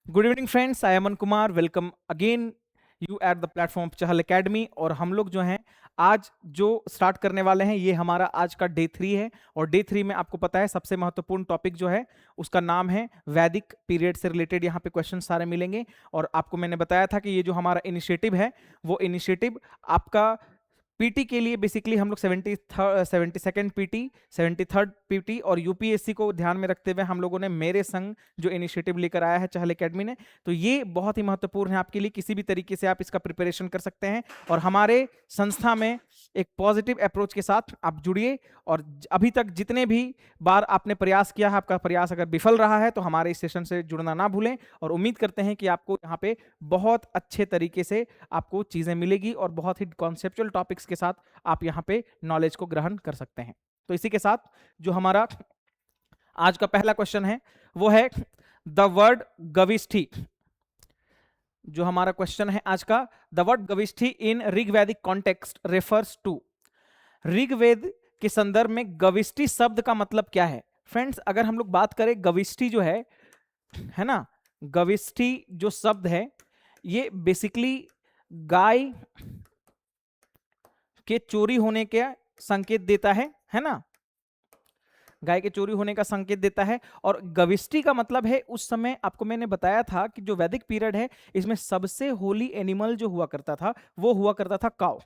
Good evening friends, I Aman Kumar. Welcome again you at the platform Chahal academy. और हम लोग जो हैं आज जो स्टार्ट करने वाले हैं ये हमारा आज का डे 3 है। और डे 3 में आपको पता है सबसे महत्वपूर्ण टॉपिक जो है उसका नाम है वैदिक पीरियड से रिलेटेड यहाँ पे क्वेश्चन सारे मिलेंगे। और आपको मैंने बताया था कि ये जो हमारा इनिशिएटिव है वो इनिशिएटिव आपका पीटी के लिए बेसिकली हम लोग 72nd पीटी, 73rd पीटी और यूपीएससी को ध्यान में रखते हुए हम लोगों ने मेरे संग जो इनिशिएटिव लेकर आया है चहल एकेडमी ने, तो ये बहुत ही महत्वपूर्ण है आपके लिए। किसी भी तरीके से आप इसका प्रिपरेशन कर सकते हैं और हमारे संस्था में एक पॉजिटिव अप्रोच के साथ आप जुड़िए। और अभी तक जितने भी बार आपने प्रयास किया है, आपका प्रयास अगर विफल रहा है तो हमारे इस सेशन से जुड़ना ना भूलें। और उम्मीद करते हैं कि आपको यहाँ पे बहुत अच्छे तरीके से आपको चीजें मिलेगी और बहुत ही कॉन्सेप्चुअल टॉपिक्स के साथ आप यहाँ पे नॉलेज को ग्रहण कर सकते हैं। तो इसी के साथ जो हमारा आज का पहला क्वेश्चन है वो है द वर्ड गविष्ठी। जो हमारा क्वेश्चन है आज का, the word Gavishti in Rigvedic context refers to. Rigveda के संदर्भ में गविष्ठी शब्द का मतलब क्या है? फ्रेंड्स, अगर हम लोग बात करें गविष्ठी जो है ना, गविष्ठी जो शब्द है ये बेसिकली गाय के चोरी होने के संकेत देता है ना, गाय के चोरी होने का संकेत देता है। और गविष्ठी का मतलब है, उस समय आपको मैंने बताया था कि जो वैदिक पीरियड है इसमें सबसे होली एनिमल जो हुआ करता था वो हुआ करता था काऊ।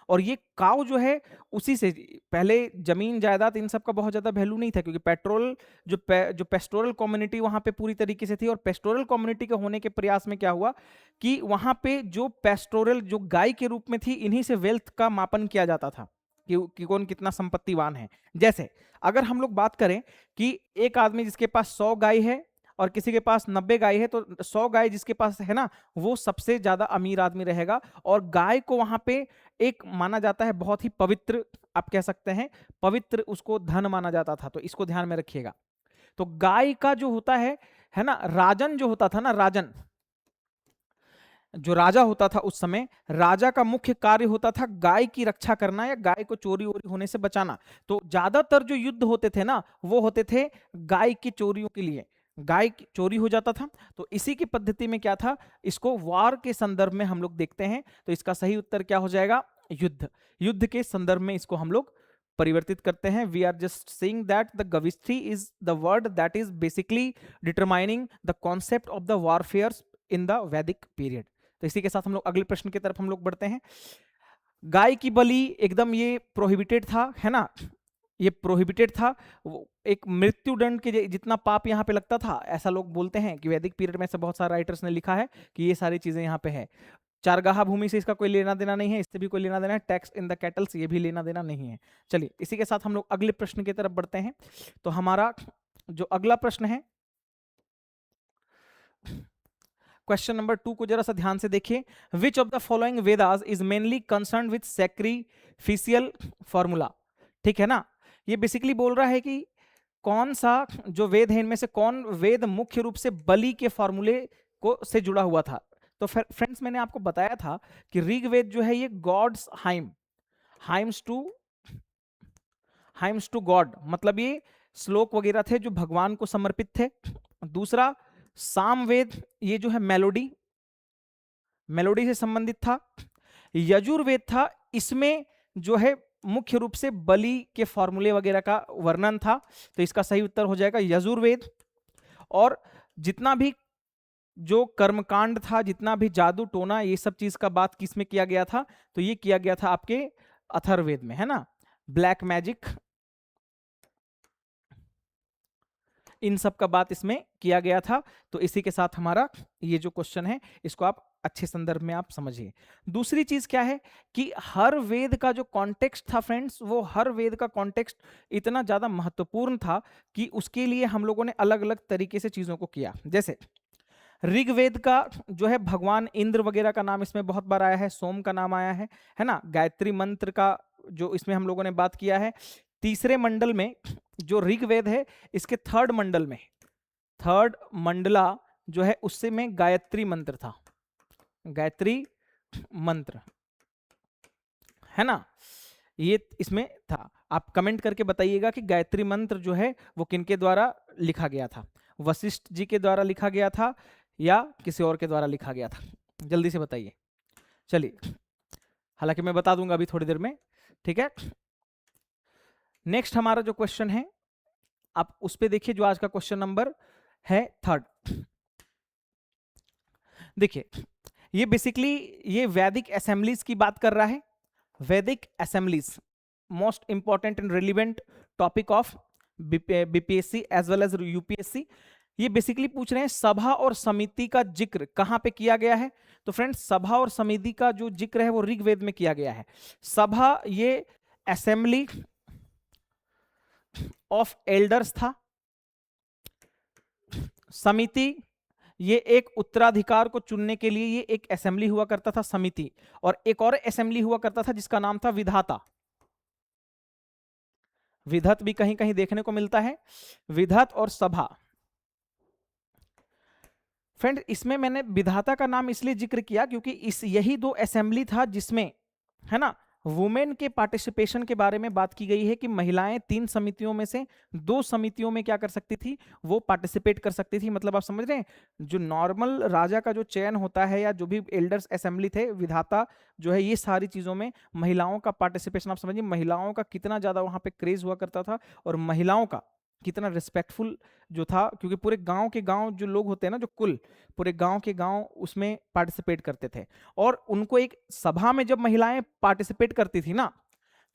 और ये काऊ जो है उसी से पहले जमीन जायदाद इन सब का बहुत ज्यादा वैल्यू नहीं था, क्योंकि पेट्रोल जो पेस्टोरल कम्युनिटी वहां पे पूरी तरीके से थी। और पेस्टोरल कम्युनिटी के होने के प्रयास में क्या हुआ कि वहां पे जो पेस्टोरल जो गाय के रूप में थी, इन्हीं से वेल्थ का मापन किया जाता था कि कौन कितना संपत्तिवान है। जैसे अगर हम लोग बात करें कि एक आदमी जिसके पास 100 गाय है और किसी के पास 90 गाय है, तो 100 गाय जिसके पास है ना वो सबसे ज्यादा अमीर आदमी रहेगा। और गाय को वहां पे एक माना जाता है बहुत ही पवित्र, आप कह सकते हैं पवित्र, उसको धन माना जाता था। तो इसको ध्यान में रखिएगा। तो गाय का जो होता है ना, राजन जो होता था ना, राजन जो राजा होता था उस समय, राजा का मुख्य कार्य होता था गाय की रक्षा करना या गाय को चोरी वोरी होने से बचाना। तो ज्यादातर जो युद्ध होते थे ना वो होते थे गाय की चोरियों के लिए, गाय की चोरी हो जाता था। तो इसी की पद्धति में क्या था, इसको वार के संदर्भ में हम लोग देखते हैं। तो इसका सही उत्तर क्या हो जाएगा? युद्ध। युद्ध के संदर्भ में इसको हम लोग परिवर्तित करते हैं। We are just saying that the Gavishti is the word that is basically determining the concept of the warfare in the Vedic period. तो इसी के साथ हम लोग अगले प्रश्न की तरफ हम लोग बढ़ते हैं। गाय की बलि एकदम ये प्रोहिबिटेड था, है ना, ये प्रोहिबिटेड था। एक मृत्युदंड के जितना पाप यहाँ पे लगता था, ऐसा लोग बोलते हैं कि वैदिक पीरियड में से बहुत सारे राइटर्स ने लिखा है कि ये सारी चीजें यहाँ पे है। चारगाहा भूमि से इसका कोई लेना देना नहीं है, इससे भी कोई लेना देना है। टैक्स इन द कैटल्स, ये भी लेना देना नहीं है। चलिए इसी के साथ हम लोग अगले प्रश्न की तरफ बढ़ते हैं। तो हमारा जो अगला प्रश्न है, क्वेश्चन नंबर 2 को जरा सा ध्यान से देखिए। विच of the following Vedas is mainly concern with sacrificial formula. ठीक है ना, ये बेसिकली बोल रहा है कि कौन सा जो वेद है इनमें से कौन वेद मुख्य रूप से बलि के फॉर्मूले को से जुड़ा हुआ था। तो फ्रेंड्स, मैंने आपको बताया था कि ऋग्वेद जो है ये गॉड्स हाइम्स टू गॉड, मतलब ये श्लोक वगैरह थे जो भगवान को समर्पित थे। दूसरा, सामवेद ये जो है मेलोडी से संबंधित था। यजुर्वेद था, इसमें जो है मुख्य रूप से बलि के फॉर्मूले वगैरह का वर्णन था। तो इसका सही उत्तर हो जाएगा यजुर्वेद। और जितना भी जो कर्मकांड था, जितना भी जादू टोना, ये सब चीज का बात किसमें किया गया था? तो ये किया गया था आपके अथर्ववेद में, है ना। ब्लैक मैजिक, इन सब का बात इसमें किया गया था। तो इसी के साथ हमारा ये जो क्वेश्चन है इसको आप अच्छे संदर्भ में आप समझिए। दूसरी चीज क्या है कि हर वेद का जो कॉन्टेक्स्ट था फ्रेंड्स, वो हर वेद का कॉन्टेक्स्ट इतना ज्यादा महत्वपूर्ण था कि उसके लिए हम लोगों ने अलग अलग तरीके से चीजों को किया। जैसे ऋग्वेद का जो है भगवान इंद्र वगैरह का नाम इसमें बहुत बार आया है, सोम का नाम आया है ना। गायत्री मंत्र का जो इसमें हम लोगों ने बात किया है। तीसरे मंडल में जो ऋग्वेद है, इसके थर्ड मंडला जो है उससे में गायत्री मंत्र था, गायत्री मंत्र, है ना, ये इसमें था। आप कमेंट करके बताइएगा कि गायत्री मंत्र जो है वो किनके द्वारा लिखा गया था। वशिष्ठ जी के द्वारा लिखा गया था या किसी और के द्वारा लिखा गया था? जल्दी से बताइए। चलिए, हालांकि मैं बता दूंगा अभी थोड़ी देर में, ठीक है। नेक्स्ट हमारा जो क्वेश्चन है, आप उस पे देखिए, जो आज का क्वेश्चन नंबर है 3rd। देखिए, ये बेसिकली ये वैदिक असेंबलीज की बात कर रहा है। Vedic assemblies, most important and relevant topic of BPSC as well as UPSC. ये बेसिकली पूछ रहे हैं सभा और समिति का जिक्र कहां पे किया गया है। तो फ्रेंड्स, सभा और समिति का जो जिक्र है वो ऋग्वेद में किया गया है। सभा ये असेंबली ऑफ एल्डर्स था। समिति ये एक उत्तराधिकार को चुनने के लिए ये एक असेंबली हुआ करता था, समिति। और एक और असेंबली हुआ करता था जिसका नाम था विधाता। विधत भी कहीं कहीं देखने को मिलता है, विधत और सभा। फ्रेंड, इसमें मैंने विधाता का नाम इसलिए जिक्र किया क्योंकि इस यही दो असेंबली था जिसमें, है ना, वुमेन के पार्टिसिपेशन के बारे में बात की गई है कि महिलाएं 3 समितियों में से 2 समितियों में क्या कर सकती थी, वो पार्टिसिपेट कर सकती थी। मतलब आप समझ रहे हैं, जो नॉर्मल राजा का जो चयन होता है या जो भी एल्डर्स असेंबली थे, विधाता जो है, ये सारी चीजों में महिलाओं का पार्टिसिपेशन, आप समझिए महिलाओं का कितना ज्यादा वहां पे क्रेज हुआ करता था और महिलाओं का कितना रिस्पेक्टफुल जो था, क्योंकि पूरे गांव के गांव जो लोग होते हैं ना, जो कुल पूरे गांव के गांव उसमें पार्टिसिपेट करते थे। और उनको एक सभा में जब महिलाएं पार्टिसिपेट करती थी ना,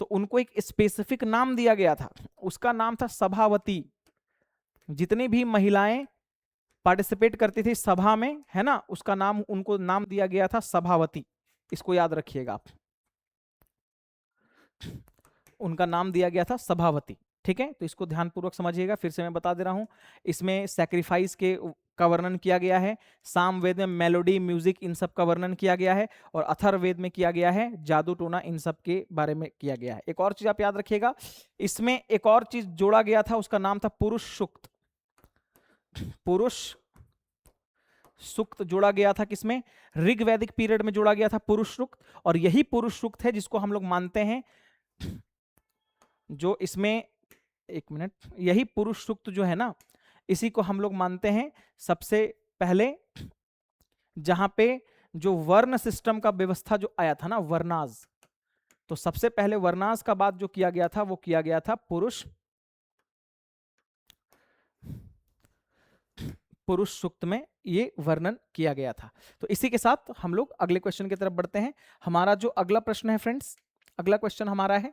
तो उनको एक स्पेसिफिक नाम दिया गया था, उसका नाम था सभावती। जितनी भी महिलाएं पार्टिसिपेट करती थी सभा में, है ना, उसका नाम, उनको नाम दिया गया था सभावती। इसको याद रखिएगा आप, उनका नाम दिया गया था सभावती। ठीक है, तो इसको ध्यानपूर्वक समझिएगा। फिर से मैं बता दे रहा हूं, इसमें सैक्रिफाइस के का वर्णन किया गया है, सामवेद में मेलोडी म्यूजिक इन सब का वर्णन किया गया है, और अथर्ववेद में किया गया है जादू टोना, इन सब के बारे में किया गया है। एक और चीज आप याद रखिएगा, इसमें एक और चीज जोड़ा गया था, उसका नाम था पुरुष सूक्त। पुरुष सूक्त जोड़ा गया था किसमें, ऋग्वैदिक पीरियड में जोड़ा गया था पुरुष सूक्त। और यही पुरुष सूक्त है जिसको हम लोग मानते हैं, जो इसमें, एक मिनट, यही पुरुष सूक्त जो है ना, इसी को हम लोग मानते हैं सबसे पहले, जहां पे जो वर्ण सिस्टम का व्यवस्था जो आया था ना, वर्णाज, तो सबसे पहले वर्णाज का बात जो किया गया था वो किया गया था पुरुष सूक्त में, ये वर्णन किया गया था। तो इसी के साथ हम लोग अगले क्वेश्चन की तरफ बढ़ते हैं। हमारा जो अगला प्रश्न है फ्रेंड्स, अगला क्वेश्चन हमारा है,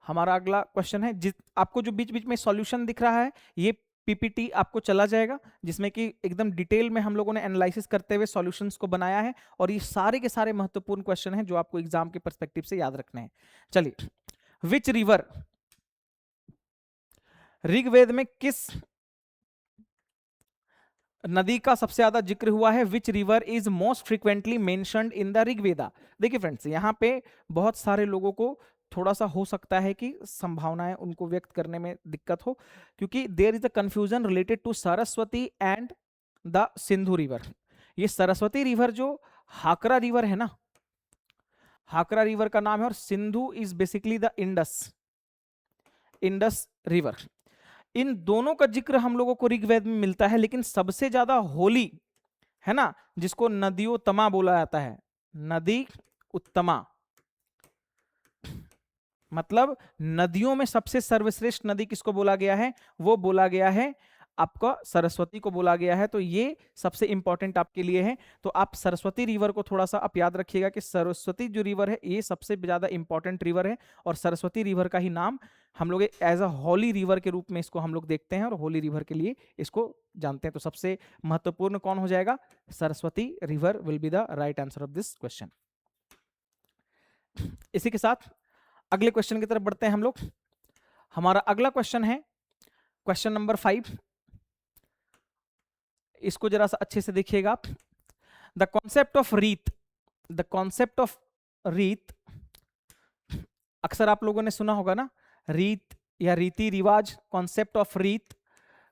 हमारा अगला क्वेश्चन है, आपको जो बीच बीच में सॉल्यूशन दिख रहा है, ये पीपीटी आपको चला जाएगा, जिसमें कि एकदम डिटेल में हम लोगों ने एनालिसिस करते हुए सॉल्यूशंस को बनाया है, और ये सारे के सारे महत्वपूर्ण क्वेश्चन हैं जो आपको एग्जाम के पर्सपेक्टिव से याद रखने हैं। चलिए, विच रिवर, ऋग्वेद में किस नदी का सबसे ज्यादा जिक्र हुआ है, which river is most frequently mentioned in the Rigveda. देखिए फ्रेंड्स, यहाँ पे बहुत सारे लोगों को थोड़ा सा हो सकता है कि संभावनाएं उनको व्यक्त करने में दिक्कत हो, क्योंकि there is a confusion related to Saraswati and the Sindhu river. ये सरस्वती रिवर जो हाकरा रिवर है ना, हाकरा रिवर का नाम है, और Sindhu is basically the Indus river. इन दोनों का जिक्र हम लोगों को ऋग्वेद में मिलता है, लेकिन सबसे ज्यादा होली, है ना, जिसको नदियोत्तमा बोला जाता है, नदी उत्तमा, मतलब नदियों में सबसे सर्वश्रेष्ठ नदी किसको बोला गया है, वो बोला गया है आपका सरस्वती को बोला गया है। तो ये सबसे इंपॉर्टेंट आपके लिए है। तो आप सरस्वती रिवर को थोड़ा सा आप याद रखिएगा कि सरस्वती जो रिवर है ये सबसे ज्यादा इंपॉर्टेंट रिवर है, और सरस्वती रिवर का ही नाम हम लोग एज अ होली रिवर के रूप में इसको हम लोग देखते हैं, और होली रिवर के लिए इसको जानते हैं। तो सबसे महत्वपूर्ण कौन हो जाएगा, Saraswati river will be the right answer of this question. इसी के साथ अगले क्वेश्चन की तरफ बढ़ते हैं हम लोग। हमारा अगला क्वेश्चन है क्वेश्चन नंबर 5। इसको जरा सा अच्छे से देखिएगा आप। द कॉन्सेप्ट ऑफ रीत, द कॉन्सेप्ट ऑफ रीत, अक्सर आप लोगों ने सुना होगा ना, रीत या रीति रिवाज। कॉन्सेप्ट ऑफ रीत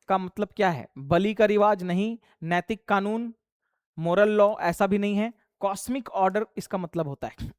का मतलब क्या है, बलि का रिवाज नहीं, नैतिक कानून, मोरल लॉ, ऐसा भी नहीं है। कॉस्मिक ऑर्डर इसका मतलब होता है।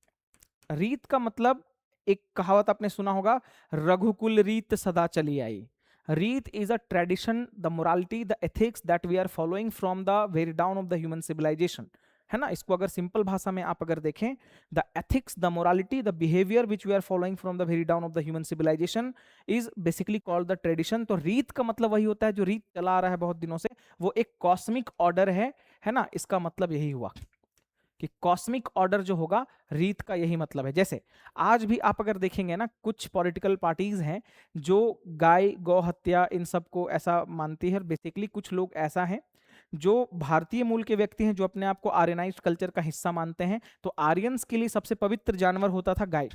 रीत का मतलब, एक कहावत आपने सुना होगा, रघुकुल रीत सदा चली आई। रीत is a tradition, the morality, the ethics that we are following from the very dawn of the human civilisation, है ना। इसको अगर सिंपल भाषा में आप अगर देखें, the ethics, the morality, the behaviour which we are following from the very dawn of the human civilisation is basically called the tradition. तो रीत का मतलब वही होता है जो रीत चला आ रहा है बहुत दिनों से, वो एक कॉस्मिक ऑर्डर है ना। इसका मतलब यही हुआ कि कॉस्मिक ऑर्डर जो होगा, रीत का यही मतलब है। जैसे आज भी आप अगर देखेंगे ना, कुछ पॉलिटिकल पार्टीज हैं जो गाय गौ हत्या इन सबको ऐसा मानती है। बेसिकली कुछ लोग ऐसा हैं जो भारतीय मूल के व्यक्ति हैं, जो अपने आप को आर्यनाइज्ड कल्चर का हिस्सा मानते हैं। तो आर्यंस के लिए सबसे पवित्र जानवर होता था गाय।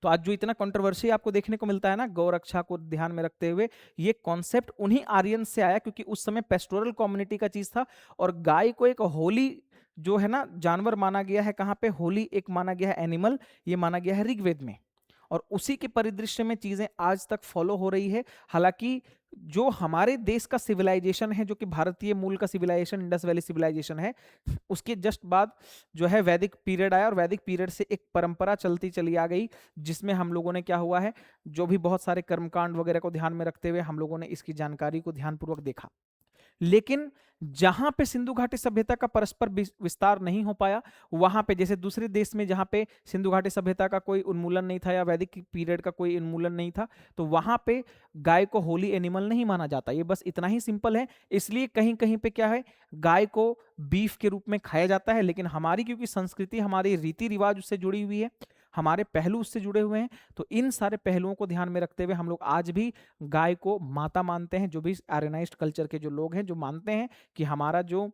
तो आज जो इतना कंट्रोवर्सी आपको देखने को मिलता है ना गौ रक्षा को ध्यान में रखते हुए, ये कॉन्सेप्ट उन्हीं आर्यंस से आया, क्योंकि उस समय पेस्टोरल कम्युनिटी का चीज था और गाय को एक होली जो है ना जानवर माना गया है। कहाँ पे होली एक माना गया है एनिमल, ये माना गया है ऋग्वेद में, और उसी के परिदृश्य में चीजें आज तक फॉलो हो रही है। हालांकि जो हमारे देश का सिविलाइजेशन है, जो कि भारतीय मूल का सिविलाइजेशन इंडस वैली सिविलाइजेशन है, उसके जस्ट बाद जो है वैदिक पीरियड आया, और वैदिक पीरियड से एक परंपरा चलती चली आ गई, जिसमें हम लोगों ने क्या हुआ है, जो भी बहुत सारे कर्मकांड वगैरह को ध्यान में रखते हुए हम लोगों ने इसकी जानकारी को ध्यानपूर्वक देखा। लेकिन जहां पे सिंधु घाटी सभ्यता का परस्पर विस्तार नहीं हो पाया, वहां पे जैसे दूसरे देश में जहां पे सिंधु घाटी सभ्यता का कोई उन्मूलन नहीं था या वैदिक पीरियड का कोई उन्मूलन नहीं था, तो वहां पे गाय को होली एनिमल नहीं माना जाता। ये बस इतना ही सिंपल है। इसलिए कहीं कहीं पे क्या है, गाय को बीफ के रूप में खाया जाता है। लेकिन हमारी क्योंकि संस्कृति, हमारी रीति रिवाज उससे जुड़ी हुई है, हमारे पहलू उससे जुड़े हुए हैं, तो इन सारे पहलुओं को ध्यान में रखते हुए हम लोग आज भी गाय को माता मानते हैं। जो भी आर्यनाइज्ड कल्चर के जो लोग हैं, जो मानते हैं कि हमारा जो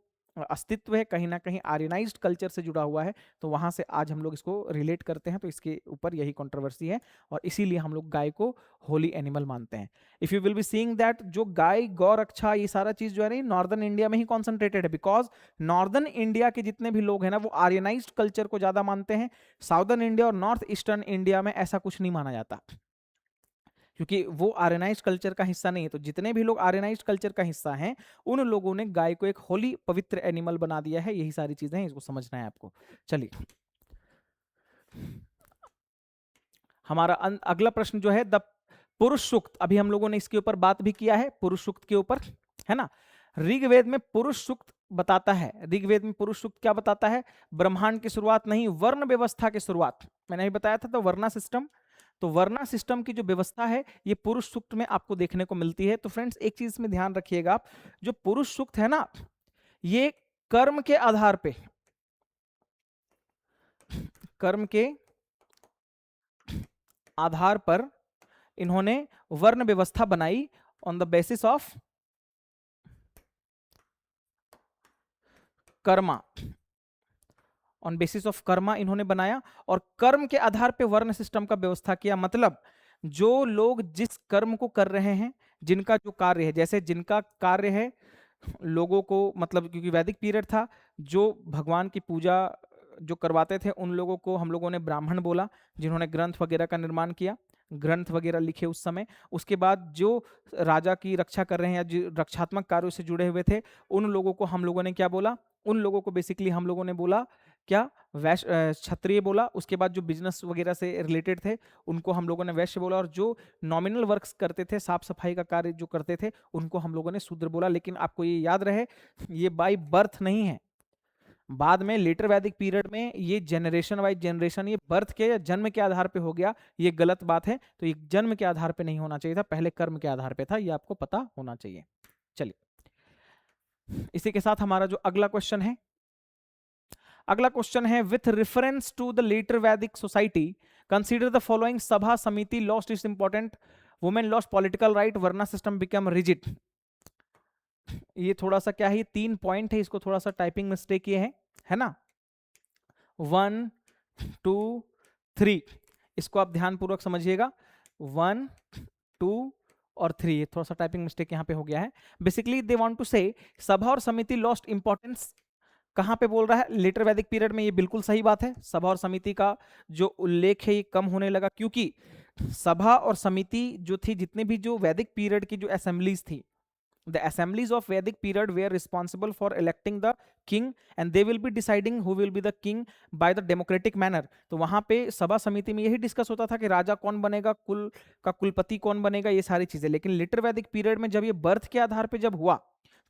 अस्तित्व है कहीं ना कहीं आर्यनाइज्ड कल्चर से जुड़ा हुआ है, तो वहां से आज हम लोग इसको रिलेट करते हैं। तो इसके ऊपर यही कंट्रोवर्सी है, और इसीलिए हम लोग गाय को होली एनिमल मानते हैं। If you will be seeing that जो गाय गौ रक्षा ये सारा चीज जो है ना, नॉर्दर्न इंडिया में ही कॉन्सेंट्रेटेड है, बिकॉज नॉर्दर्न इंडिया के जितने भी लोग हैं ना, वो आर्यनाइज्ड कल्चर को ज्यादा मानते हैं। साउदर्न इंडिया और नॉर्थ ईस्टर्न इंडिया में ऐसा कुछ नहीं माना जाता, क्योंकि वो आर्यनाइज्ड कल्चर का हिस्सा नहीं है। तो जितने भी लोग आर्यनाइज्ड कल्चर का हिस्सा हैं, उन लोगों ने गाय को एक होली पवित्र एनिमल बना दिया है। यही सारी चीजें हैं, इसको समझना है आपको। चलिए, हमारा अगला प्रश्न जो है, द पुरुष सूक्त। अभी हम लोगों ने इसके ऊपर बात भी किया है, पुरुष सूक्त के ऊपर, है ना। ऋग्वेद में पुरुष सूक्त बताता है, ऋग्वेद में पुरुष सूक्त क्या बताता है, ब्रह्मांड की शुरुआत नहीं, वर्ण व्यवस्था की शुरुआत। मैंने अभी बताया था, तो वर्णा सिस्टम, तो वर्णा सिस्टम की जो व्यवस्था है, ये पुरुष सूक्त में आपको देखने को मिलती है। तो फ्रेंड्स एक चीज में ध्यान रखिएगा आप, जो पुरुष सूक्त है ना, ये कर्म के आधार पे, कर्म के आधार पर इन्होंने वर्ण व्यवस्था बनाई, on the basis of Karma, on basis of Karma इन्होंने बनाया, और कर्म के आधार पे वर्ण सिस्टम का व्यवस्था किया। मतलब जो लोग जिस कर्म को कर रहे हैं, जिनका जो कार्य है, जैसे जिनका कार्य है लोगों को, मतलब क्योंकि वैदिक पीरियड था, जो भगवान की पूजा जो करवाते थे उन लोगों को हम लोगों ने ब्राह्मण बोला, जिन्होंने ग्रंथ वगैरह का निर्माण किया, ग्रंथ वगैरह लिखे उस समय। उसके बाद जो राजा की रक्षा कर रहे हैं या जो रक्षात्मक कार्यों से जुड़े हुए थे, उन लोगों को हम लोगों ने क्या बोला, उन लोगों को बेसिकली हम लोगों ने बोला क्या, वैश्य, क्षत्रिय बोला। उसके बाद जो बिजनेस वगैरह से रिलेटेड थे उनको हम लोगों ने वैश्य बोला, और जो नॉमिनल वर्क्स करते थे, साफ सफाई का कार्य जो करते थे, उनको हम लोगों ने शूद्र बोला। लेकिन आपको ये याद रहे, ये बाय बर्थ नहीं है। बाद में लेटर वैदिक पीरियड में ये जनरेशन वाइज जनरेशन, ये बर्थ के या जन्म के आधार पे हो गया, ये गलत बात है। तो ये जन्म के आधार पे नहीं होना चाहिए था, पहले कर्म के आधार पे था, ये आपको पता होना चाहिए। चलिए, इसी के साथ हमारा जो अगला क्वेश्चन है, अगला क्वेश्चन है, with reference to the later Vedic society consider the following, Sabha Samiti lost its important, women lost political right, Varna system become rigid. ये थोड़ा सा क्या है, 3 पॉइंट है, इसको थोड़ा सा टाइपिंग मिस्टेक ये है ना, 1 2 3, इसको आप ध्यान पूर्वक समझिएगा, 1 2 और 3, ये थोड़ा सा टाइपिंग मिस्टेक यहाँ पे हो गया है। बेसिकली दे वांट टू से सभा और समिति लॉस्ट इंपॉर्टेंस, कहां पे बोल रहा है, लेटर वैदिक पीरियड में। ये बिल्कुल सही बात है, सभा और समिति का जो उल्लेख है ये कम होने लगा, क्योंकि सभा और समिति जो थी, जितने भी जो वैदिक पीरियड की जो असेंबलीज थी, The assemblies of Vedic period were responsible for electing the king and they will be deciding who will be the king by the democratic manner. तो वहां पे सभा समिति में यही डिस्कस होता था कि राजा कौन बनेगा, कुल का कुलपति कौन बनेगा, ये सारी चीजें. लेकिन लेटर वैदिक पीरियड में जब ये बर्थ के आधार पे जब हुआ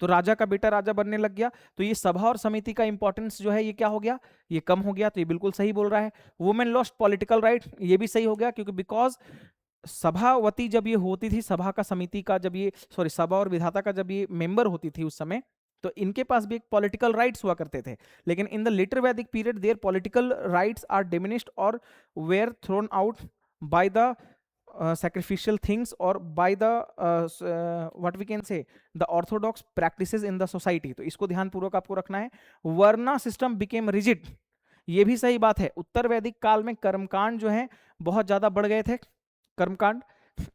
तो राजा का बेटा राजा बनने लग गया, तो ये सभा और समिति का इंपॉर्टेंस जो है ये क्या हो गया, ये कम हो गया. तो ये बिल्कुल सही बोल रहा है. वुमेन लॉस्ट पॉलिटिकल राइट, ये भी सही हो गया, क्योंकि बिकॉज सभावती जब ये होती थी, सभा का समिति का जब ये सभा और विधाता का जब ये मेंबर होती थी उस समय, तो इनके पास भी एक पॉलिटिकल राइट्स हुआ करते थे. लेकिन in the later Vedic period there political rights are diminished और were thrown out by the sacrificial things or by the what we can say the orthodox practices in the society. तो इसको ध्यान पूर्वक आपको रखना है. वर्ना सिस्टम became rigid, ये भी सही बात है. उत्तर वैदिक काल में कर्मकांड जो है बहुत ज्यादा बढ़ गए थे, कर्मकांड,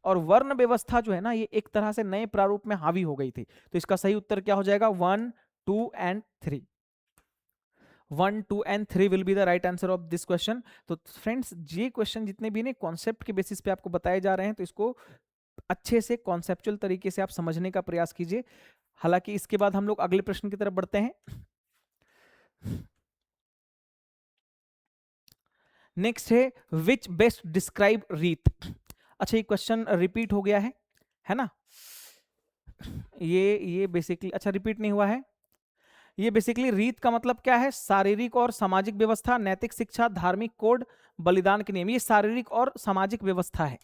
और वर्ण व्यवस्था जो है ना ये एक तरह से नए प्रारूप में हावी हो गई थी. तो इसका सही उत्तर क्या हो जाएगा, 1, 2 and 3. 1, 2 and 3 will be the right answer of this question. तो फ्रेंड्स ये क्वेश्चन जितने भी ने कॉन्सेप्ट के बेसिस पे आपको बताए जा रहे हैं, तो इसको अच्छे से कॉन्सेप्चुअल तरीके से आप समझने का प्रयास कीजिए. हालांकि इसके बाद हम लोग अगले प्रश्न की तरफ बढ़ते हैं. नेक्स्ट है विच बेस्ट डिस्क्राइब रीत. अच्छा ये क्वेश्चन रिपीट हो गया है ना. ये बेसिकली अच्छा रिपीट नहीं हुआ है. ये बेसिकली रीत का मतलब क्या है, शारीरिक और सामाजिक व्यवस्था, नैतिक शिक्षा, धार्मिक कोड, बलिदान के नियम. ये शारीरिक और सामाजिक व्यवस्था है.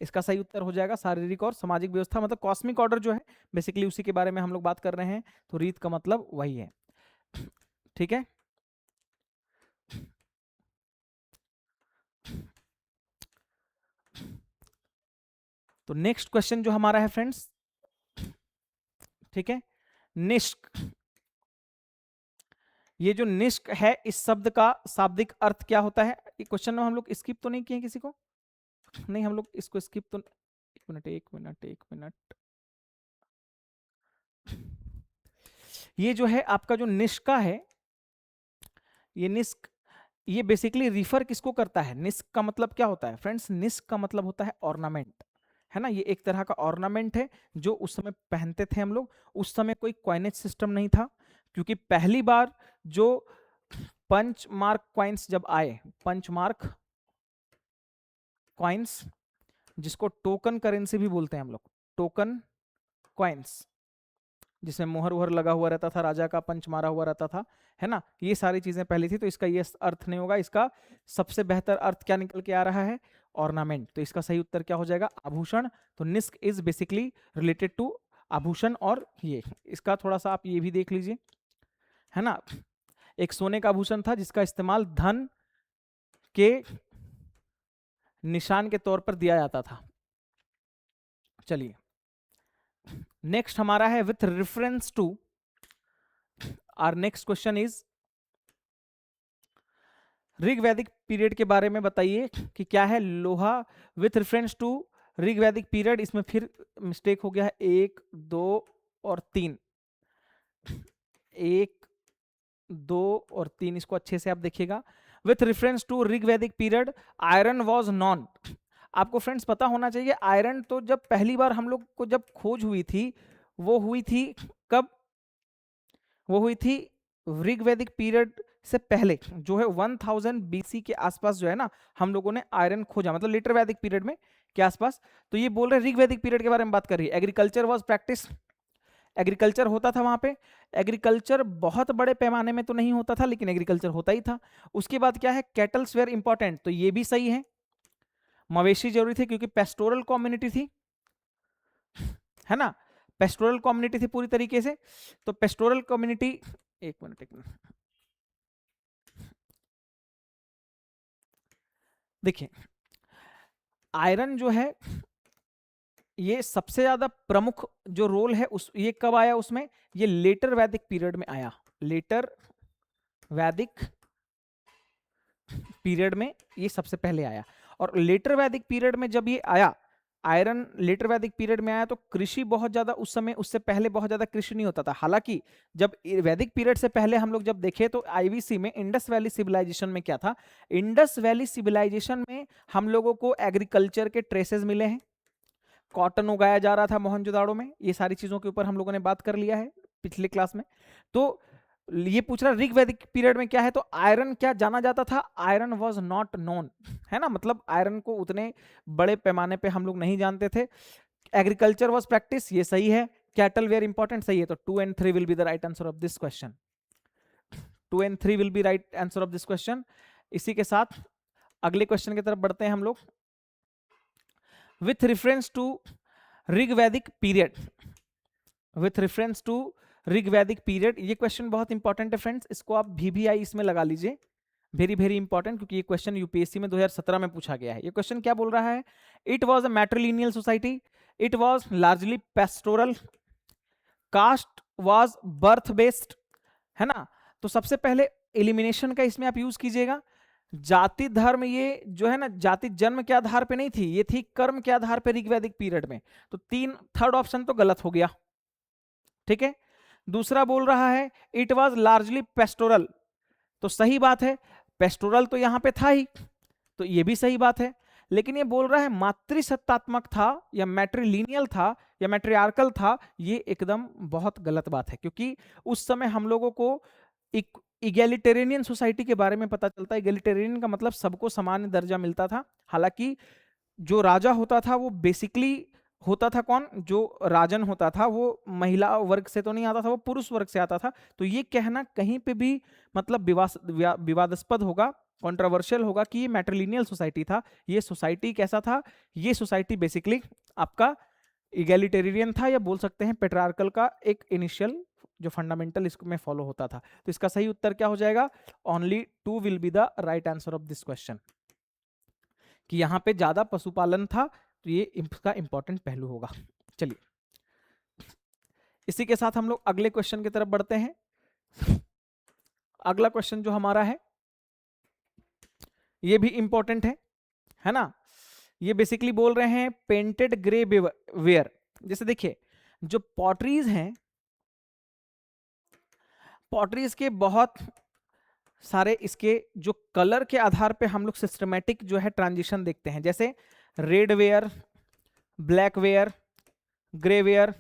इसका सही उत्तर हो जाएगा शारीरिक और सामाजिक व्यवस्था, मतलब कॉस्मिक ऑर्डर जो है बेसिकली उसी के बारे में हम लोग बात कर रहे हैं. तो रीत का मतलब वही है. ठीक है. तो नेक्स्ट क्वेश्चन जो हमारा है फ्रेंड्स, ठीक है, निष्क. ये जो निष्क है इस शब्द का शाब्दिक अर्थ क्या होता है. ये क्वेश्चन में हम लोग स्किप तो नहीं किए किसी को, नहीं हम लोग इसको स्किप तो, एक मिनट. ये जो है आपका जो निष्का है, ये निष्क, ये बेसिकली रिफर किसको करता है. निष्क का मतलब क्या होता है फ्रेंड्स, निष्क का मतलब होता है ऑर्नामेंट, है ना. ये एक तरह का ऑर्नामेंट है जो उस समय पहनते थे हम लोग. उस समय कोई कॉइनेज सिस्टम नहीं था, क्योंकि पहली बार जो पंच मार्क कॉइन्स जब आए, पंच मार्क कॉइन्स जिसको टोकन करेंसी भी बोलते हैं हम लोग, टोकन कॉइन्स, जिसमें मोहर वोहर लगा हुआ रहता था, राजा का पंच मारा हुआ रहता था, है ना. ये सारी चीजें पहली थी, तो इसका ये अर्थ नहीं होगा. इसका सबसे बेहतर अर्थ क्या निकल के आ रहा है, ऑर्नामेंट. तो इसका सही उत्तर क्या हो जाएगा, आभूषण. तो निष्क इज बेसिकली रिलेटेड टू आभूषण. और ये इसका थोड़ा सा आप ये भी देख लीजिए, है ना. एक सोने का आभूषण था जिसका इस्तेमाल धन के निशान के तौर पर दिया जाता था. चलिए नेक्स्ट हमारा है with reference to, our next question is Rig Vedic period के बारे में बताइए कि क्या है लोहा. With reference to Rig Vedic period, इसमें फिर मिस्टेक हो गया है, 1, 2 और 3. 1, 2 और 3, इसको अच्छे से आप देखिएगा. With reference to Rig Vedic period iron was non. आपको फ्रेंड्स पता होना चाहिए आयरन तो जब पहली बार हम लोग को जब खोज हुई थी, वो हुई थी कब, वो हुई थी ऋग वैदिक पीरियड से पहले, जो है 1000 BC के आसपास जो है ना हम लोगों ने आयरन खोजा, मतलब लेटर वैदिक पीरियड में के आसपास. तो ये बोल रहे ऋग वैदिक पीरियड के बारे में बात कर रही है. एग्रीकल्चर वाज प्रैक्टिस, एग्रीकल्चर होता था वहां पे. एग्रीकल्चर बहुत बड़े पैमाने में तो नहीं होता था, लेकिन एग्रीकल्चर होता ही था. उसके बाद क्या है, कैटल्स वेयर इंपॉर्टेंट. तो ये भी सही है, मवेशी जरूरी थे क्योंकि पेस्टोरल कम्युनिटी थी, है ना. पेस्टोरल कम्युनिटी थी पूरी तरीके से. तो पेस्टोरल कम्युनिटी, एक मिनट देखिए, आयरन जो है ये सबसे ज्यादा प्रमुख जो रोल है उस, ये कब आया उसमें, ये लेटर वैदिक पीरियड में आया. लेटर वैदिक पीरियड में ये सबसे पहले आया. और लेटर वैदिक पीरियड में जब ये आया, आयरन लेटर वैदिक पीरियड में आया, तो कृषि बहुत ज्यादा उस समय, उससे पहले बहुत ज्यादा कृषि नहीं होता था. हालांकि जब वैदिक पीरियड से पहले हम लोग जब देखें तो आईवीसी में इंडस वैली सिविलाइजेशन में क्या था, इंडस वैली सिविलाइजेशन में हम लोगों को एग्रीकल्चर के ट्रेसेस मिले हैं, कॉटन उगाया जा रहा था मोहनजोदाड़ो में, ये सारी चीजों के ऊपर हम लोगों ने बात कर लिया है पिछले क्लास में। तो ये पूछ रहा ऋग वैदिक पीरियड में क्या है, तो आयरन क्या जाना जाता था, आयरन वॉज नॉट नोन, है ना, मतलब आयरन को उतने बड़े पैमाने पे हम लोग नहीं जानते थे। एग्रीकल्चर वॉज प्रैक्टिस, ये सही है। कैटल वेयर इंपॉर्टेंट, सही है। तो 2 and 3 will be the right answer of this question. 2 and 3 will be right answer of this question. इसी के साथ अगले क्वेश्चन की तरफ बढ़ते हैं हम लोग। With reference to Rig Vedic period, with reference to Rig Vedic period, ये क्वेश्चन बहुत इंपॉर्टेंट है फ्रेंड्स, इसको आप VVI इसमें लगा लीजिए, वेरी वेरी इंपॉर्टेंट, क्योंकि ये क्वेश्चन यूपीएससी में 2017 में पूछा गया है। ये क्वेश्चन क्या बोल रहा है, it was a matrilineal society, it was largely pastoral, caste was birth based, है ना। तो सबसे पहले एलिमिनेशन का इसमें आप यूज कीजिएगा। जाति धर्म ये जो है ना, जाति जन्म के आधार पे नहीं थी, ये थी कर्म के आधार पे ऋग्वैदिक पीरियड में। तो थर्ड ऑप्शन तो गलत हो गया, ठीक है। दूसरा बोल रहा है इट वाज लार्जली पेस्टोरल, तो सही बात है, पेस्टोरल तो यहां पे था ही, तो ये भी सही बात है। लेकिन ये बोल रहा है मातृसत्तात्मक था या मैट्रिलिनियल था या मैट्रियार्कल था, ये एकदम बहुत गलत बात है, क्योंकि उस समय हम लोगों को एक इगैलिटेरियन सोसाइटी के बारे में पता चलता है। इगैलिटेरियन का मतलब सबको समान दर्जा मिलता था। हालांकि जो राजा होता था वो बेसिकली होता था कौन, जो राजन होता था वो महिला वर्ग से तो नहीं आता था, वो पुरुष वर्ग से आता था। तो ये कहना कहीं पे भी मतलब विवादास्पद होगा, कंट्रोवर्शियल होगा कि ये मैट्रिलिनियल सोसाइटी था। ये सोसाइटी कैसा था, ये सोसाइटी बेसिकली आपका इगैलिटेरियन था, या बोल सकते हैं पेट्रार्कल का एक इनिशियल जो फंडामेंटल इसमें फॉलो होता था। तो इसका सही उत्तर क्या हो जाएगा, only 2 will be the right answer of this question, कि यहां पे ज्यादा पशुपालन था, तो ये इसका इंपॉर्टेंट पहलू होगा। चलिए इसी के साथ हम लोग अगले क्वेश्चन की तरफ बढ़ते हैं। अगला क्वेश्चन जो हमारा है ये भी इंपॉर्टेंट है ना। ये बेसिकली बोल रहे हैं पेंटेड ग्रे वेयर। जैसे देखिए जो पॉटरीज हैं, पॉटरीज के बहुत सारे इसके जो कलर के आधार पे हम लोग सिस्टमेटिक जो है ट्रांजिशन देखते हैं, जैसे red ware, black ware, grey ware.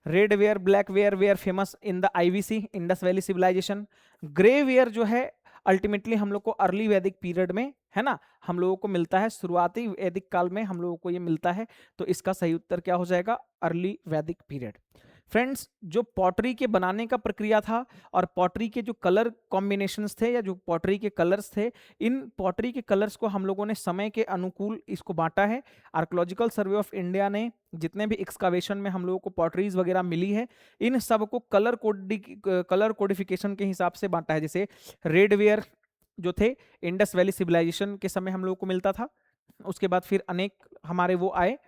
Red ware, black ware were famous in the IVC, Indus valley civilisation. Grey ware जो है अल्टीमेटली हम लोग को अर्ली वैदिक पीरियड में, है ना, हम लोगों को मिलता है, शुरुआती वैदिक काल में हम लोगों को ये मिलता है। तो इसका सही उत्तर क्या हो जाएगा, अर्ली वैदिक पीरियड। फ्रेंड्स जो पॉटरी के बनाने का प्रक्रिया था और पॉटरी के जो कलर कॉम्बिनेशंस थे या जो पॉटरी के कलर्स थे, इन पॉटरी के कलर्स को हम लोगों ने समय के अनुकूल इसको बांटा है। आर्कोलॉजिकल सर्वे ऑफ इंडिया ने जितने भी एक्सकावेशन में हम लोगों को पॉटरीज वगैरह मिली है, इन सब को कलर कोडिफिकेशन के हिसाब से बांटा है। जैसे रेड वेयर जो थे इंडस वैली सिविलाइजेशन के समय हम लोगों को मिलता था, उसके बाद फिर अनेक हमारे वो आए।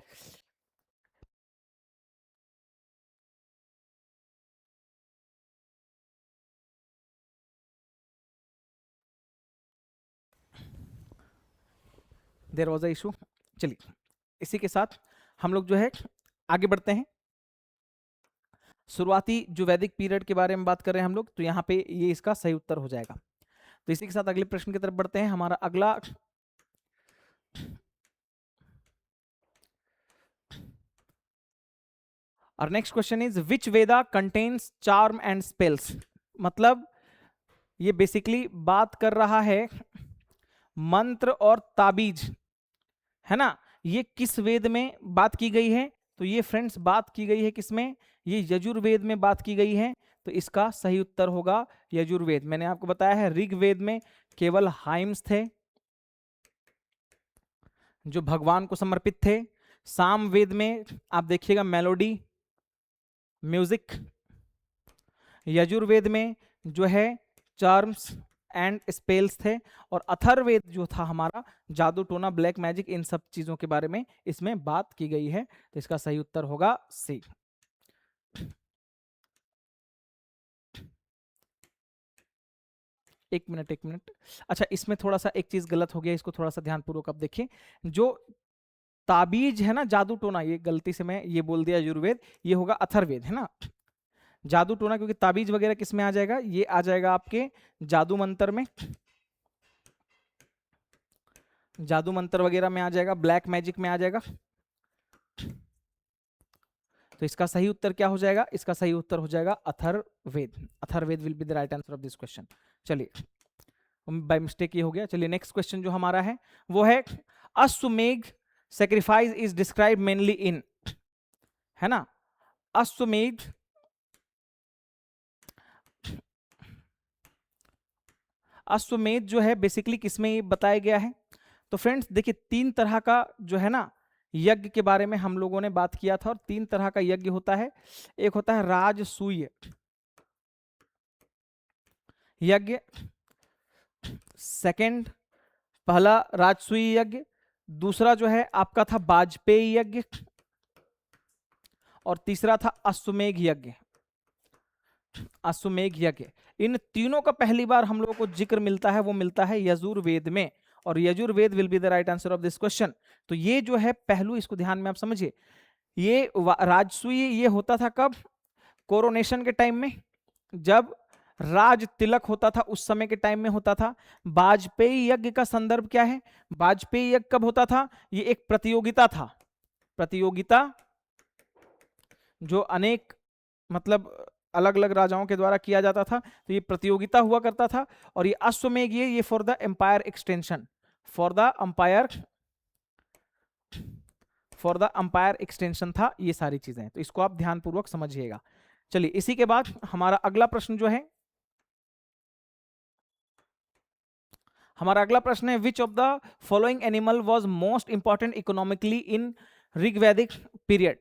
There was a issue. चलिए इसी के साथ हम लोग जो है आगे बढ़ते हैं। शुरुआती जो वैदिक पीरियड के बारे में बात कर रहे हैं हम लोग, तो यहाँ पे ये इसका सही उत्तर हो जाएगा। तो इसी के साथ अगले प्रश्न की तरफ बढ़ते हैं। हमारा अगला और next question is which Veda contains charm and spells. मतलब ये बेसिकली बात कर रहा है मंत्र और ताबीज, है ना। ये किस वेद में बात की गई है, तो ये फ्रेंड्स बात की गई है किसमें, ये यजुर्वेद में बात की गई है। तो इसका सही उत्तर होगा यजुर्वेद। मैंने आपको बताया है ऋग्वेद में केवल हाइम्स थे जो भगवान को समर्पित थे। सामवेद में आप देखिएगा मेलोडी, म्यूजिक। यजुर्वेद में जो है चार्म्स एंड स्पेल्स थे। और अथर्ववेद जो था हमारा जादू टोना ब्लैक मैजिक, इन सब चीजों के बारे में इसमें बात की गई है। तो इसका सही उत्तर होगा सी। एक मिनट। अच्छा इसमें थोड़ा सा एक चीज गलत हो गया, इसको थोड़ा सा ध्यानपूर्वक आप देखिए। जो ताबीज है ना, जादू टोना, ये गलती से मैं ये बोल दिया यजुर्वेद, ये होगा अथर्ववेद, है ना। जादू टोना क्योंकि ताबीज वगैरह किस में आ जाएगा, ये आ जाएगा आपके जादू मंत्र में, जादू मंत्र वगैरह में आ जाएगा, ब्लैक मैजिक में आ जाएगा। तो इसका सही उत्तर क्या हो जाएगा? इसका सही उत्तर हो जाएगा Atharvaveda. Atharvaveda will be the right answer of this question. चलिए, बाय मिस्टेक ये हो गया। चलिए नेक्स्ट क्वेश्चन जो हमारा है वो है Ashvamedha sacrifice is describe mainly in, है ना? अश्वमेघ अश्वमेध जो है बेसिकली किसमें ये बताया गया है? तो फ्रेंड्स देखिए, 3 तरह का जो है ना यज्ञ के बारे में हम लोगों ने बात किया था, और 3 तरह का यज्ञ होता है। एक होता है राजसूय यज्ञ, सेकंड पहला राजसूय यज्ञ, दूसरा जो है आपका था वाजपेयी यज्ञ, और तीसरा था अश्वमेघ यज्ञ। अश्वमेघ यज्ञ, इन तीनों का पहली बार हम लोगों को जिक्र मिलता है, वो मिलता है यजुर्वेद में, और Yajurveda will be the right answer of this question. तो ये जो है पहलू, इसको ध्यान में आप समझिए। ये राजसूय ये होता था कब? कोरोनेशन के टाइम में, जब राज तिलक होता था उस समय के टाइम में होता था। वाजपेयी यज्ञ का संदर्भ क्या है? वाजपेयी यज्ञ कब होता था? ये एक प्रतियोगिता था, प्रतियोगिता जो अनेक मतलब अलग अलग राजाओं के द्वारा किया जाता था, तो ये प्रतियोगिता हुआ करता था। और ये अश्वमेघ ये for the empire extension, for the umpire extension था, ये सारी चीजें। तो इसको आप ध्यानपूर्वक समझिएगा। चलिए, इसी के बाद हमारा अगला प्रश्न जो है, हमारा अगला प्रश्न है which of the following animal was most important economically in Rigvedic period.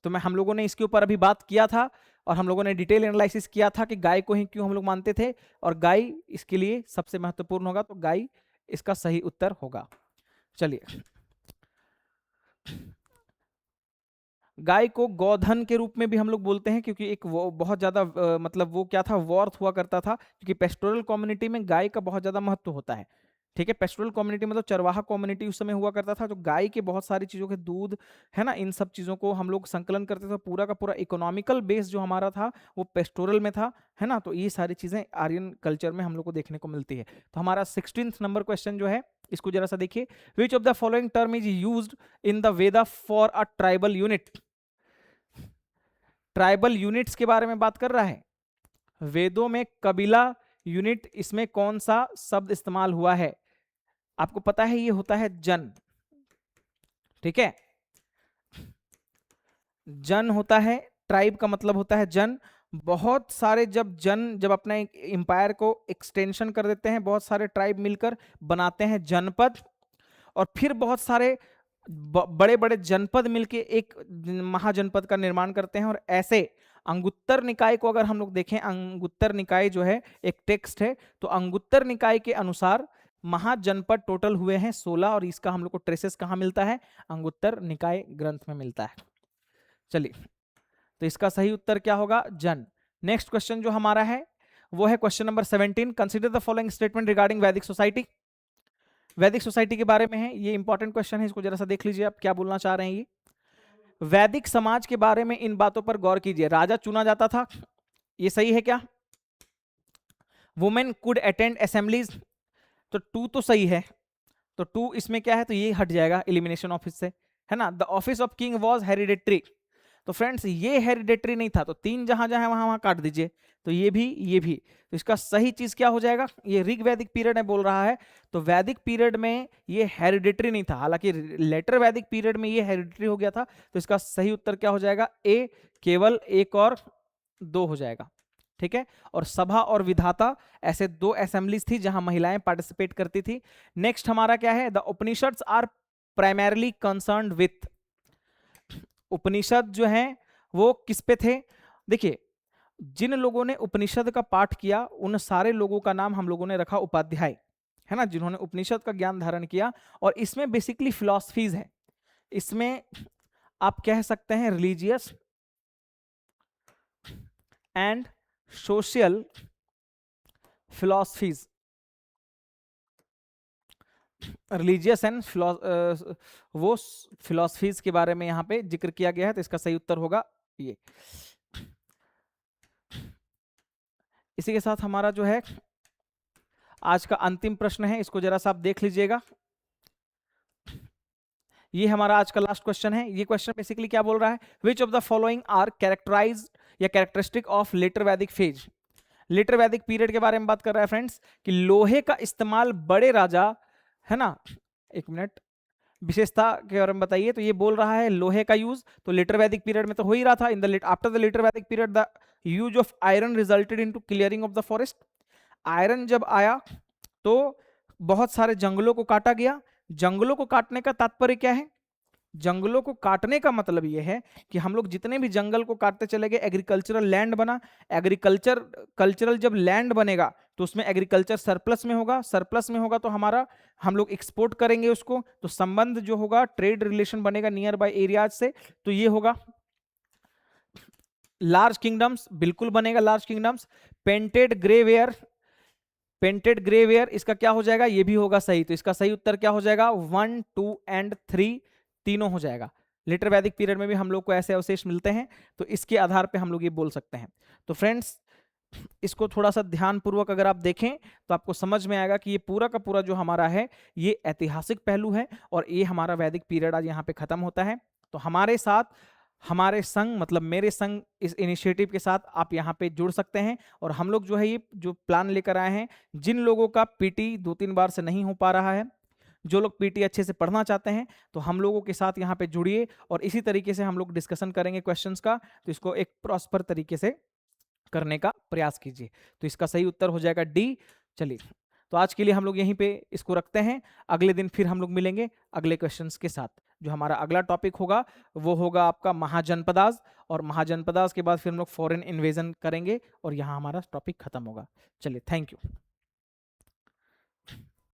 तो हम लोगों ने इसके ऊपर अभी बात किया था, और हम लोगों ने डिटेल एनालिसिस किया था कि गाय को ही क्यों हम लोग मानते थे, और गाय इसके लिए सबसे महत्वपूर्ण होगा, तो गाय इसका सही उत्तर होगा। चलिए, गाय को गोधन के रूप में भी हम लोग बोलते हैं, क्योंकि एक वो बहुत ज्यादा मतलब वो क्या था, वॉर्थ हुआ करता था, क्योंकि पेस्टोरल कम्युनिटी में गाय का बहुत ज्यादा महत्व होता है। ठीक है, पेस्टोरल कम्युनिटी मतलब चरवाहा कम्युनिटी उस समय हुआ करता था, जो गाय के बहुत सारी चीजों के दूध है ना, इन सब चीजों को हम लोग संकलन करते थे। पूरा का पूरा इकोनॉमिकल बेस जो हमारा था वो पेस्टोरल में था, है ना। तो ये सारी चीजें आर्यन कल्चर में हम लोग को देखने को मिलती है। तो हमारा 16th नंबर क्वेश्चन जो है, इसको जरा सा देखिए। विच of the following term is used in the Veda for a tribal unit? Tribal units के बारे में बात कर रहा है। वेदों में कबीला यूनिट, इसमें कौन सा शब्द इस्तेमाल हुआ है? आपको पता है ये होता है जन। ठीक है, जन होता है, ट्राइब का मतलब होता है जन। बहुत सारे जब अपना एम्पायर को एक्सटेंशन कर देते हैं, बहुत सारे ट्राइब मिलकर बनाते हैं जनपद, और फिर बहुत सारे बड़े बड़े जनपद मिलके एक महाजनपद का निर्माण करते हैं। और ऐसे अंगुत्तर निकाय को अगर हम लोग देखें, अंगुत्तर निकाय जो है एक टेक्स्ट है, तो अंगुत्तर निकाय के अनुसार महाजनपद टोटल हुए हैं 16, और इसका हम लोग को ट्रेसेस कहाँ मिलता है? अंगुत्तर निकाय ग्रंथ में मिलता है। चलिए, तो इसका सही उत्तर क्या होगा? जन। नेक्स्ट क्वेश्चन जो हमारा है वो है question number 17। Consider the following statement regarding वैदिक सोसाइटी। वैदिक सोसाइटी के बारे में है, ये इंपॉर्टेंट क्वेश्चन है, इसको जरा सा देख लीजिए आप क्या बोलना चाह रहे हैं। ये वैदिक समाज के बारे में इन बातों पर गौर कीजिए। राजा चुना जाता था, ये सही है क्या? वुमेन कुड अटेंड असेंबलीज, तो 2 तो सही है, तो 2 इसमें क्या है, तो ये हट जाएगा एलिमिनेशन ऑफिस से, है ना। The office of king was hereditary, तो फ्रेंड्स ये हेरिडेटरी नहीं था, तो 3 जहां जहां वहां वहां काट दीजिए। तो ये भी, तो इसका सही चीज क्या हो जाएगा? ये ऋग वैदिक पीरियड में बोल रहा है, तो वैदिक पीरियड में ये हेरिडेटरी नहीं था, हालांकि लेटर वैदिक पीरियड में ये हेरिडेटरी हो गया था। तो इसका सही उत्तर क्या हो जाएगा? ए, केवल 1 और 2 हो जाएगा। ठीक है, और सभा और विधाता ऐसे 2 असेंबलीज थी जहां महिलाएं पार्टिसिपेट करती थी। नेक्स्ट हमारा क्या है? The Upanishads are primarily concerned with. Upanishad जो हैं वो किस पे थे? देखिए, जिन लोगों ने उपनिषद का पाठ किया उन सारे लोगों का नाम हम लोगों ने रखा उपाध्याय, है ना, जिन्होंने उपनिषद का ज्ञान धारण किया। और इसमें बेसिकली फिलॉसफीज है, इसमें आप कह सकते हैं religious and social philosophies, religious and वो फिलॉसफीज के बारे में यहाँ पे जिक्र किया गया है। तो इसका सही उत्तर होगा ये। इसी के साथ हमारा जो है आज का अंतिम प्रश्न है, इसको जरा सा आप देख लीजिएगा। ये हमारा आज का लास्ट क्वेश्चन है। ये क्वेश्चन बेसिकली क्या बोल रहा है, which of the following are characterise या characteristic of later Vedic phase. Later Vedic period के बारे में बात कर रहा है फ्रेंड्स, कि लोहे का इस्तेमाल बड़े राजा, है ना, एक मिनट, विशेषता के बारे में बताइए। तो ये बोल रहा है लोहे का यूज, तो लेटर वैदिक पीरियड में तो हो ही रहा था। In the after the later Vedic period the use of iron resulted into clearing of the forest. Iron जब आया तो बहुत सारे जंगलों को काटा गया। जंगलों को काटने का तात्पर्य क्या है, जंगलों को काटने का मतलब यह है कि हम लोग जितने भी जंगल को काटते चले गए, एग्रीकल्चरल लैंड बना। कल्चरल जब लैंड बनेगा तो उसमें एग्रीकल्चर सरप्लस में होगा, सरप्लस में होगा तो हमारा हम लोग एक्सपोर्ट करेंगे उसको, तो संबंध जो होगा, ट्रेड रिलेशन बनेगा नियर बाय एरियाज से, तो ये होगा। लार्ज किंगडम्स बिल्कुल बनेगा, large kingdoms. Painted grey ware, painted grey ware इसका क्या हो जाएगा, ये भी होगा सही। तो इसका सही उत्तर क्या हो जाएगा, 1, 2 एंड 3 तीनों हो जाएगा। लेटर वैदिक पीरियड में भी हम लोग को ऐसे अवशेष मिलते हैं, तो इसके आधार पे हम लोग ये बोल सकते हैं। तो फ्रेंड्स इसको थोड़ा सा ध्यानपूर्वक अगर आप देखें तो आपको समझ में आएगा कि ये पूरा का पूरा जो हमारा है ये ऐतिहासिक पहलू है, और ये हमारा वैदिक पीरियड आज यहाँ पे खत्म होता है। तो हमारे साथ, हमारे संग मतलब मेरे संग इस इनिशिएटिव के साथ आप यहाँ पे जुड़ सकते हैं, और हम लोग जो है ये जो प्लान लेकर आए हैं, जिन लोगों का पीटी 2-3 बार से नहीं हो पा रहा है, जो लोग पीटी अच्छे से पढ़ना चाहते हैं, तो हम लोगों के साथ यहाँ पे जुड़िए, और इसी तरीके से हम लोग डिस्कशन करेंगे क्वेश्चंस का। तो इसको एक प्रॉस्पर तरीके से करने का प्रयास कीजिए। तो इसका सही उत्तर हो जाएगा डी। चलिए, तो आज के लिए हम लोग यहीं पे इसको रखते हैं। अगले दिन फिर हम लोग मिलेंगे अगले क्वेश्चंस के साथ। जो हमारा अगला टॉपिक होगा वो होगा आपका महाजनपदास, और महाजनपदास के बाद फिर हम लोग फॉरेन इन्वेजन करेंगे, और यहाँ हमारा टॉपिक खत्म होगा। चलिए, थैंक यू।